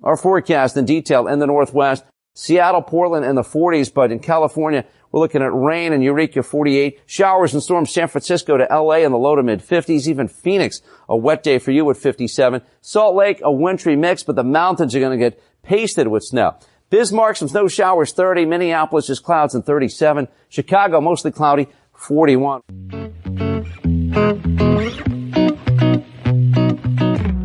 Our forecast in detail in the Northwest, Seattle, Portland in the 40s, but in California, we're looking at rain in Eureka, 48. Showers and storms San Francisco to LA in the low to mid 50s. Even Phoenix, a wet day for you at 57. Salt Lake, a wintry mix, but the mountains are going to get pasted with snow. Bismarck, some snow showers, 30. Minneapolis, just clouds and 37. Chicago, mostly cloudy, 41.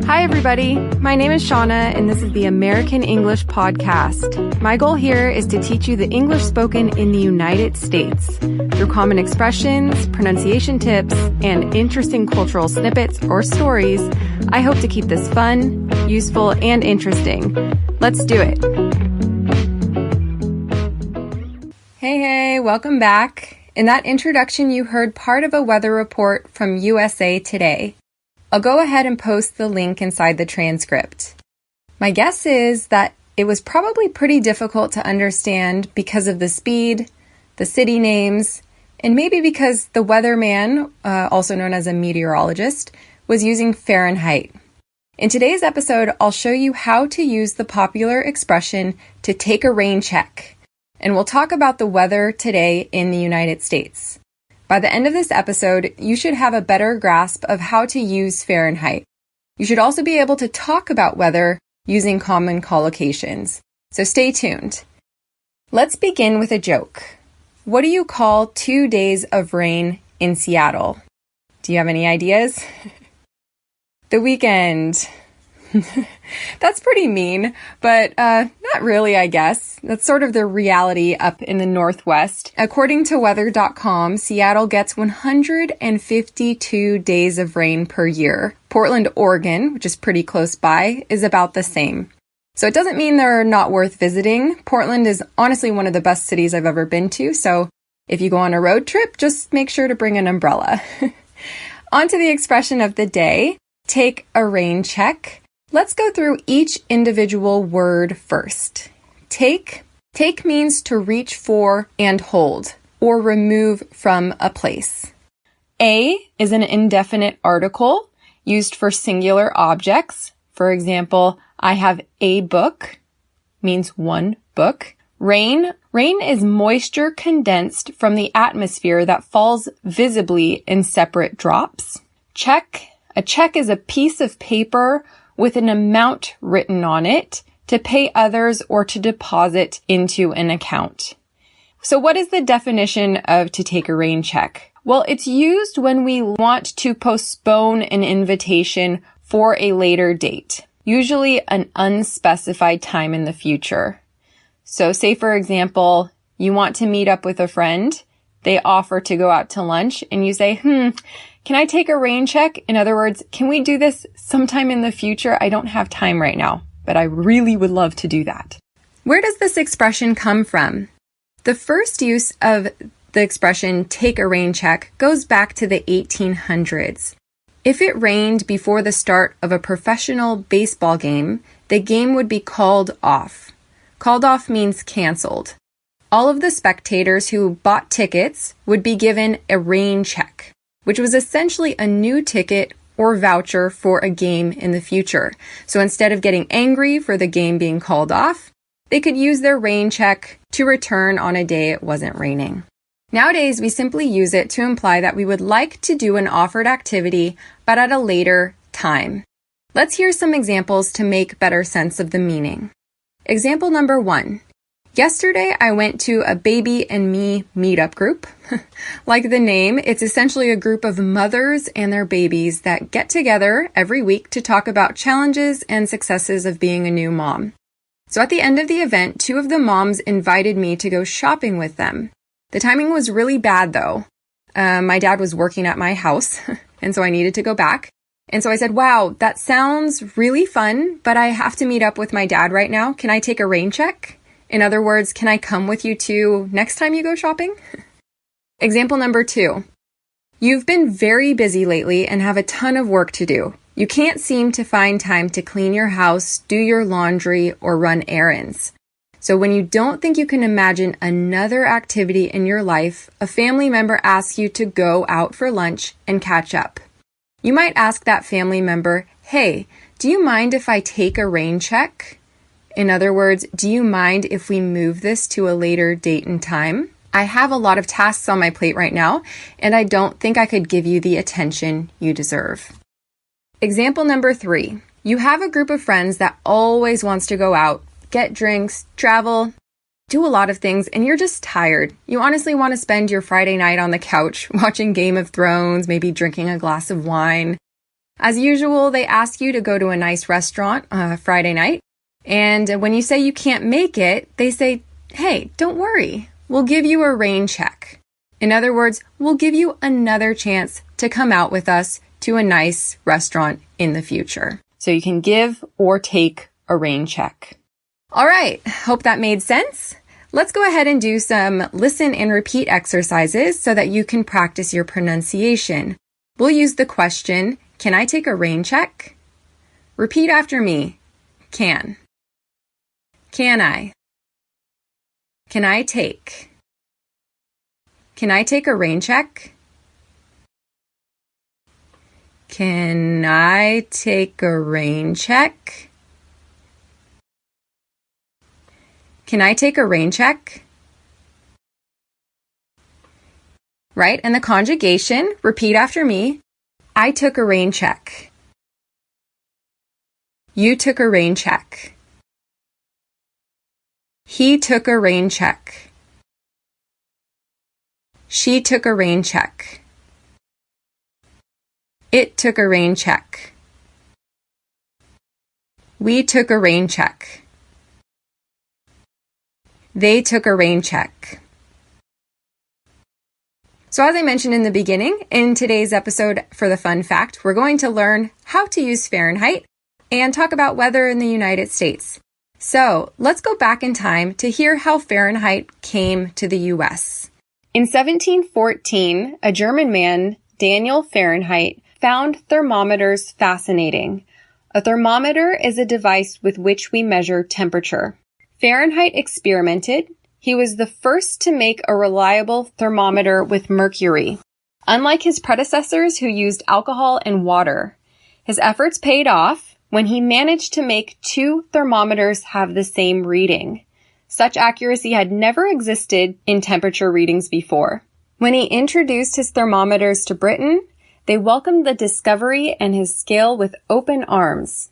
Hi, everybody. My name is Shauna, and this is the American English Podcast. My goal here is to teach you the English spoken in the United States through common expressions, pronunciation tips, and interesting cultural snippets or stories. I hope to keep this fun, useful, and interesting. Let's do it. Hey, welcome back. In that introduction, you heard part of a weather report from USA Today. I'll go ahead and post the link inside the transcript. My guess is that it was probably pretty difficult to understand because of the speed, the city names, and maybe because the weatherman, also known as a meteorologist, was using Fahrenheit. In today's episode, I'll show you how to use the popular expression to take a rain check, and we'll talk about the weather today in the United States. By the end of this episode, you should have a better grasp of how to use Fahrenheit. You should also be able to talk about weather using common collocations. So stay tuned. Let's begin with a joke. What do you call 2 days of rain in Seattle? Do you have any ideas? The weekend. That's pretty mean, but not really, I guess. That's sort of the reality up in the Northwest. According to weather.com, Seattle gets 152 days of rain per year. Portland, Oregon, which is pretty close by, is about the same. So it doesn't mean they're not worth visiting. Portland is honestly one of the best cities I've ever been to, so if you go on a road trip, just make sure to bring an umbrella. On to the expression of the day, take a rain check. Let's go through each individual word first. Take means to reach for and hold, or remove from a place. A is an indefinite article used for singular objects. For example, I have a book, means one book. Rain is moisture condensed from the atmosphere that falls visibly in separate drops. A check is a piece of paper with an amount written on it to pay others or to deposit into an account. So what is the definition of to take a rain check? Well, it's used when we want to postpone an invitation for a later date, usually an unspecified time in the future. So say, for example, you want to meet up with a friend, they offer to go out to lunch, and you say, can I take a rain check? In other words, can we do this sometime in the future? I don't have time right now, but I really would love to do that. Where does this expression come from? The first use of the expression take a rain check goes back to the 1800s. If it rained before the start of a professional baseball game, the game would be called off. Called off means canceled. All of the spectators who bought tickets would be given a rain check, which was essentially a new ticket or voucher for a game in the future. So instead of getting angry for the game being called off, they could use their rain check to return on a day it wasn't raining. Nowadays, we simply use it to imply that we would like to do an offered activity, but at a later time. Let's hear some examples to make better sense of the meaning. Example number 1. Yesterday, I went to a baby and me meetup group. Like the name, it's essentially a group of mothers and their babies that get together every week to talk about challenges and successes of being a new mom. So at the end of the event, 2 of the moms invited me to go shopping with them. The timing was really bad though. My dad was working at my house, and so I needed to go back. And so I said, wow, that sounds really fun, but I have to meet up with my dad right now. Can I take a rain check? In other words, can I come with you too next time you go shopping? Example number 2. You've been very busy lately and have a ton of work to do. You can't seem to find time to clean your house, do your laundry, or run errands. So when you don't think you can imagine another activity in your life, a family member asks you to go out for lunch and catch up. You might ask that family member, hey, do you mind if I take a rain check? In other words, do you mind if we move this to a later date and time? I have a lot of tasks on my plate right now, and I don't think I could give you the attention you deserve. Example number 3. You have a group of friends that always wants to go out, get drinks, travel, do a lot of things, and you're just tired. You honestly want to spend your Friday night on the couch watching Game of Thrones, maybe drinking a glass of wine. As usual, they ask you to go to a nice restaurant Friday night, and when you say you can't make it, they say, hey, don't worry, we'll give you a rain check. In other words, we'll give you another chance to come out with us to a nice restaurant in the future. So you can give or take a rain check. All right, hope that made sense. Let's go ahead and do some listen and repeat exercises so that you can practice your pronunciation. We'll use the question, can I take a rain check? Repeat after me. Can. Can I? Can I take? Can I take a rain check? Can I take a rain check? Can I take a rain check? Right, and the conjugation, repeat after me. I took a rain check. You took a rain check. He took a rain check. She took a rain check. It took a rain check. We took a rain check. They took a rain check. So as I mentioned in the beginning, in today's episode for the fun fact, we're going to learn how to use Fahrenheit and talk about weather in the United States. So let's go back in time to hear how Fahrenheit came to the U.S. In 1714, a German man, Daniel Fahrenheit, found thermometers fascinating. A thermometer is a device with which we measure temperature. Fahrenheit experimented. He was the first to make a reliable thermometer with mercury, unlike his predecessors who used alcohol and water. His efforts paid off when he managed to make 2 thermometers have the same reading. Such accuracy had never existed in temperature readings before. When he introduced his thermometers to Britain, they welcomed the discovery and his scale with open arms.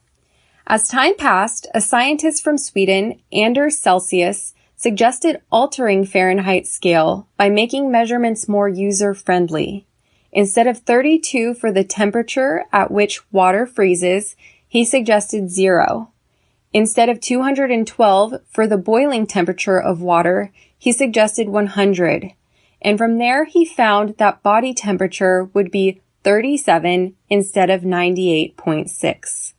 As time passed, a scientist from Sweden, Anders Celsius, suggested altering Fahrenheit's scale by making measurements more user-friendly. Instead of 32 for the temperature at which water freezes, he suggested 0. Instead of 212 for the boiling temperature of water, he suggested 100. And from there, he found that body temperature would be 37 instead of 98.6.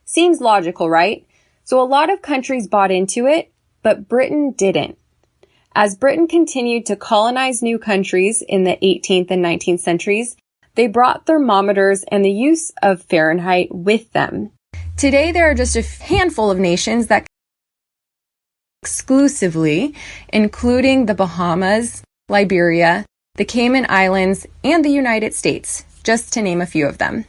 Seems logical, right? So a lot of countries bought into it, but Britain didn't. As Britain continued to colonize new countries in the 18th and 19th centuries, they brought thermometers and the use of Fahrenheit with them. Today, there are just a handful of nations that exclusively, including the Bahamas, Liberia, the Cayman Islands, and the United States, just to name a few of them.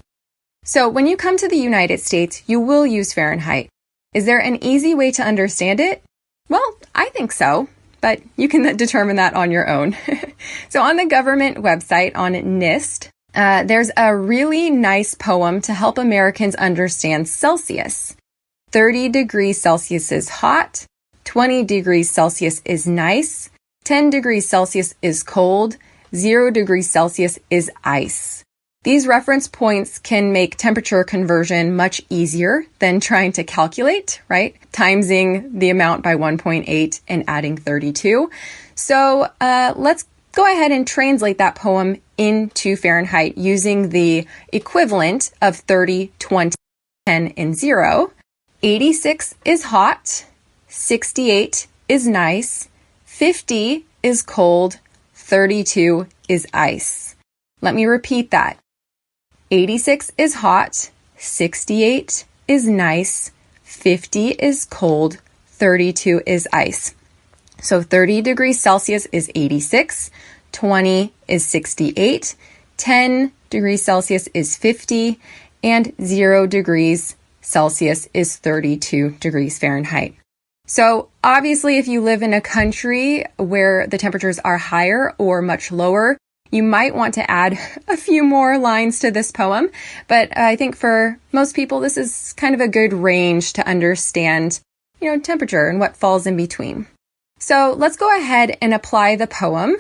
So when you come to the United States, you will use Fahrenheit. Is there an easy way to understand it? Well, I think so, but you can determine that on your own. So on the government website on NIST, there's a really nice poem to help Americans understand Celsius. 30 degrees Celsius is hot, 20 degrees Celsius is nice, 10 degrees Celsius is cold, 0 degrees Celsius is ice. These reference points can make temperature conversion much easier than trying to calculate, right? Timesing the amount by 1.8 and adding 32. So let's go ahead and translate that poem into Fahrenheit using the equivalent of 30, 20, 10, and 0. 86 is hot, 68 is nice, 50 is cold, 32 is ice. Let me repeat that. 86 is hot, 68 is nice, 50 is cold, 32 is ice. So 30 degrees Celsius is 86, 20 is 68, 10 degrees Celsius is 50, and 0 degrees Celsius is 32 degrees Fahrenheit. So obviously, if you live in a country where the temperatures are higher or much lower, you might want to add a few more lines to this poem. But I think for most people, this is kind of a good range to understand, temperature and what falls in between. So let's go ahead and apply the poem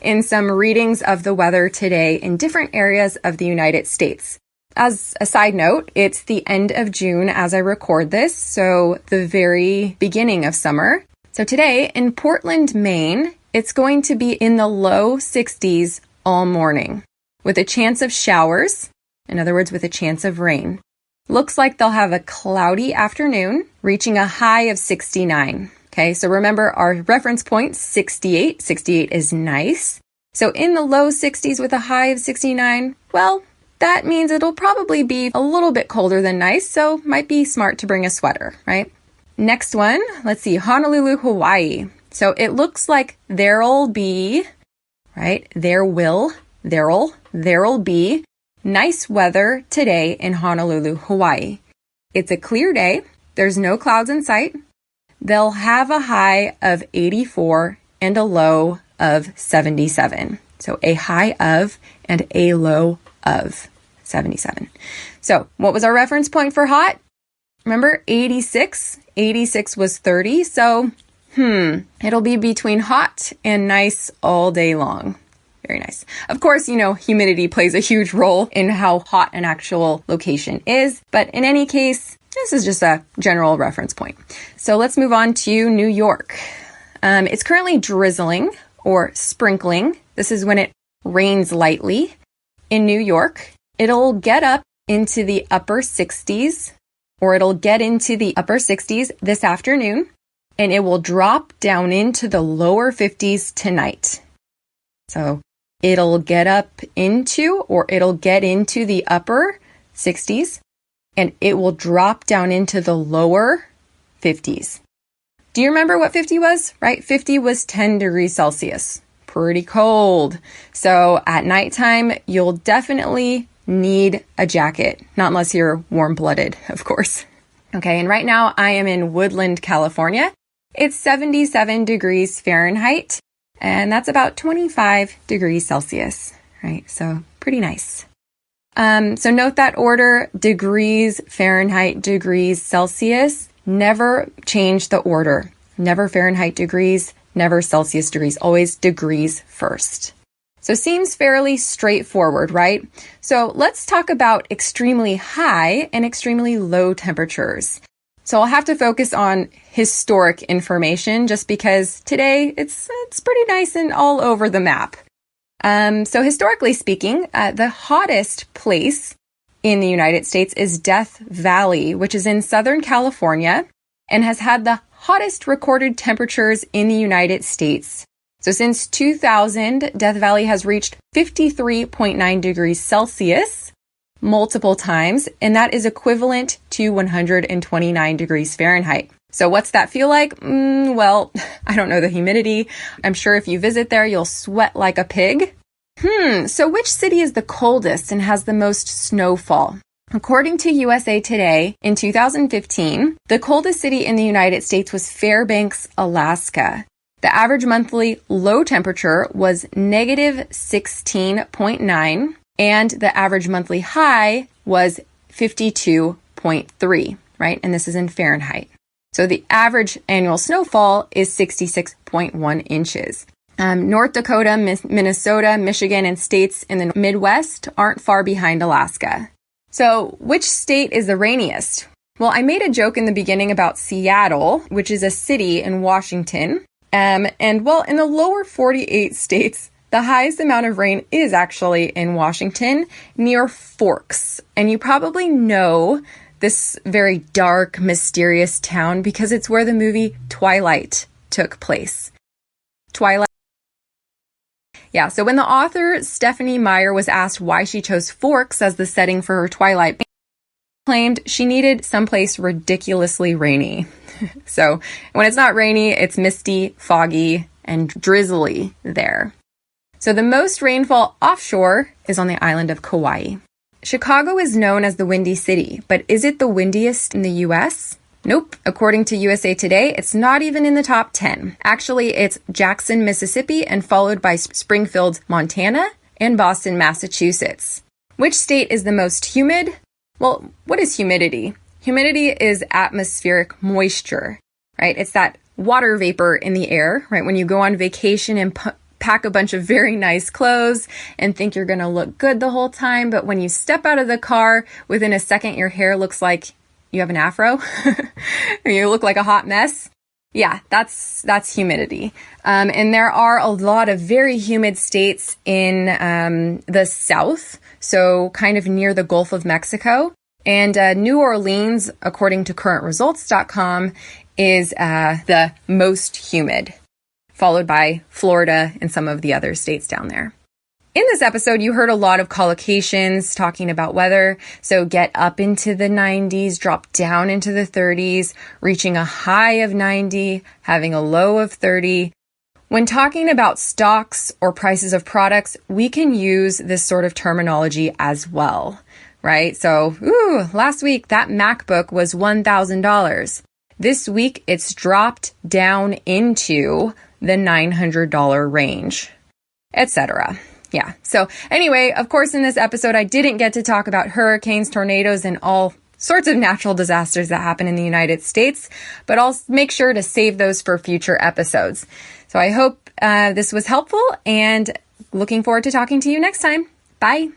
in some readings of the weather today in different areas of the United States. As a side note, it's the end of June as I record this, so the very beginning of summer. So today in Portland, Maine, it's going to be in the low 60s all morning with a chance of showers, in other words, with a chance of rain. Looks like they'll have a cloudy afternoon, reaching a high of 69. Okay, so remember our reference point, 68. 68 is nice. So in the low 60s with a high of 69, well, that means it'll probably be a little bit colder than nice, so might be smart to bring a sweater, right? Next one, let's see, Honolulu, Hawaii. So it looks like there'll be nice weather today in Honolulu, Hawaii. It's a clear day. There's no clouds in sight. They'll have a high of 84 and a low of 77. So a high of and a low of 77. So what was our reference point for hot? Remember 86? 86 was 30. So, it'll be between hot and nice all day long. Very nice. Of course, humidity plays a huge role in how hot an actual location is. But in any case, this is just a general reference point. So let's move on to New York. It's currently drizzling or sprinkling. This is when it rains lightly in New York. It'll get up into the upper 60s, or it'll get into the upper 60s this afternoon, and it will drop down into the lower 50s tonight. So it'll get up into, or it'll get into the upper 60s, and it will drop down into the lower 50s. Do you remember what 50 was? Right? 50 was 10 degrees Celsius. Pretty cold. So at nighttime, you'll definitely need a jacket, not unless you're warm-blooded, of course. Okay, and right now I am in Woodland, California. It's 77 degrees Fahrenheit, and that's about 25 degrees Celsius, right? So pretty nice. So note that order, degrees Fahrenheit, degrees Celsius. Never change the order. Never Fahrenheit degrees, never Celsius degrees, always degrees first. So seems fairly straightforward, right? So let's talk about extremely high and extremely low temperatures. So I'll have to focus on historic information just because today it's pretty nice and all over the map. So historically speaking, the hottest place in the United States is Death Valley, which is in Southern California and has had the hottest recorded temperatures in the United States. So since 2000, Death Valley has reached 53.9 degrees Celsius multiple times, and that is equivalent to 129 degrees Fahrenheit. So what's that feel like? Well, I don't know the humidity. I'm sure if you visit there, you'll sweat like a pig. So which city is the coldest and has the most snowfall? According to USA Today, in 2015, the coldest city in the United States was Fairbanks, Alaska. The average monthly low temperature was negative 16.9, and the average monthly high was 52.3, right? And this is in Fahrenheit. So the average annual snowfall is 66.1 inches. North Dakota, Minnesota, Michigan, and states in the Midwest aren't far behind Alaska. So which state is the rainiest? Well, I made a joke in the beginning about Seattle, which is a city in Washington. And well, in the lower 48 states, the highest amount of rain is actually in Washington near Forks. And you probably know this very dark, mysterious town because it's where the movie Twilight took place. Twilight. Yeah, so when the author Stephenie Meyer was asked why she chose Forks as the setting for her Twilight, claimed she needed someplace ridiculously rainy. So when it's not rainy, it's misty, foggy, and drizzly there. So the most rainfall offshore is on the island of Kauai. Chicago is known as the Windy City, but is it the windiest in the U.S.? Nope. According to USA Today, it's not even in the top 10. Actually, it's Jackson, Mississippi, and followed by Springfield, Montana, and Boston, Massachusetts. Which state is the most humid? Well, what is humidity? Humidity is atmospheric moisture, right? It's that water vapor in the air, right? When you go on vacation and pack a bunch of very nice clothes and think you're going to look good the whole time, but when you step out of the car, within a second, your hair looks like you have an afro and you look like a hot mess. Yeah, that's humidity. And there are a lot of very humid states in the South, so kind of near the Gulf of Mexico. And New Orleans, according to currentresults.com, is the most humid, followed by Florida and some of the other states down there. In this episode, you heard a lot of collocations talking about weather. So get up into the 90s, drop down into the 30s, reaching a high of 90, having a low of 30. When talking about stocks or prices of products, we can use this sort of terminology as well, right? So, last week that MacBook was $1,000. This week it's dropped down into the $900 range, etc. Yeah. So anyway, of course, in this episode, I didn't get to talk about hurricanes, tornadoes, and all sorts of natural disasters that happen in the United States, but I'll make sure to save those for future episodes. So I hope this was helpful and looking forward to talking to you next time. Bye.